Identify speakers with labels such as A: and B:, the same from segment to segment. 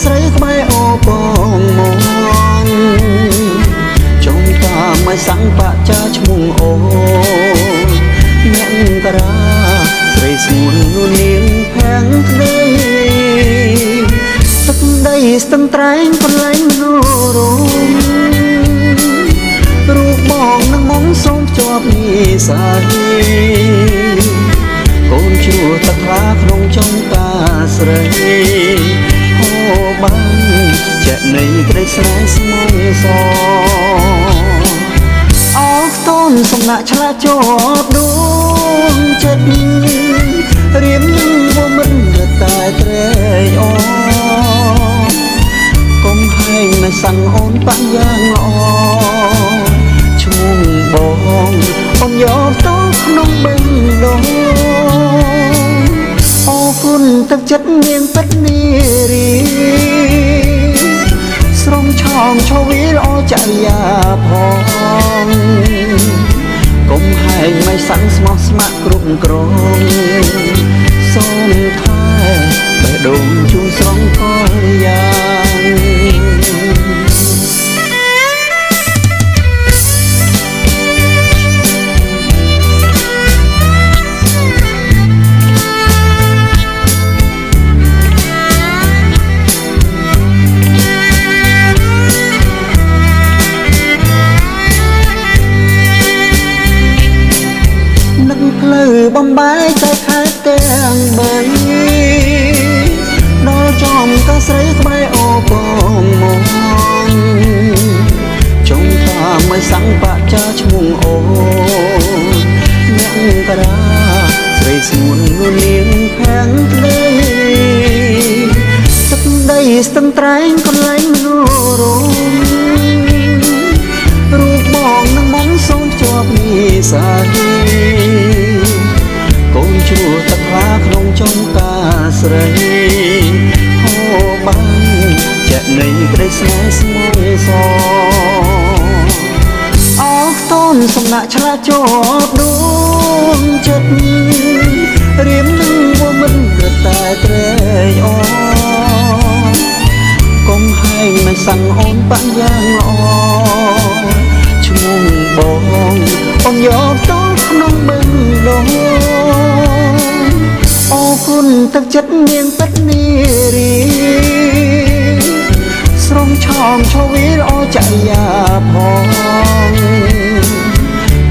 A: ស្រីក្បែរអូបងមកចុងតាមមិនសាំងបាក់ចាឈ្មោះអូអ្នកតារាស្រីស្ងួននួននាងខាងក្ដីទឹកដីស្ទឹងត្រែងកន្លែងនោរមរូបបងនឹងមកសូមជាប់និសាយកូនជ្រួទឹកថ្លាក្នុងចុងតាស្រីហូបានចែកនៃក្ដីស្នេហ៍ស្មងសអរតូនសំណាក់ឆ្លាតជាប់ដួងចិត្តរៀមនឹងវមិនតែត្រេកអរកុំហែងមិនសាំងអូនបាក់យ៉ាងល្អឈ្មោះបងអូនយកទៅក្នុងបេះដូងអរគុណទឹកចិត្តនាងពិតនារីស្រងឆោមឈវីល្អចរិយាផងកុំហែងមិនសាំងស្មោះស្ម័គ្រគ្រប់គ្រងសូមថែបេះដូងជូនស្រងកលយ៉ាងផ្លូវបំបែកតែខែទាំងបីដល់ចំកាស្រីក្បែរអូបងមកចុងតាមមិនសាំងបាក់ចាឈ្មោះអូអ្នកតារាស្រីស្ងួននួននាងខាងក្ដីទឹកដីស្ទឹងត្រែងកន្លែងនោរមរូបបងនឹងមកសូមជាប់និសាយកូនជ្រួទឹកថ្លាក្នុងចុងតាស្រីហូបានចែកនៃក្ដីស្នេហ៍ស្មងសអរតូនសំណាក់ឆ្លាតជាប់ដួងចិត្តរៀមនឹងវមិនតែត្រេកអរកុំហែងមិនសាំងអូនបាក់យ៉ាងល្អឈ្មោះបងអូនយកទៅក្នុងបេះដូងអរគុណទឹកចិត្តនាងពិតនារីស្រងឆោមឈវីល្អចរិយាផង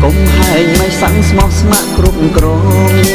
A: កុំហែងមិនសាំងស្មោះស្ម័គ្រគ្រប់គ្រង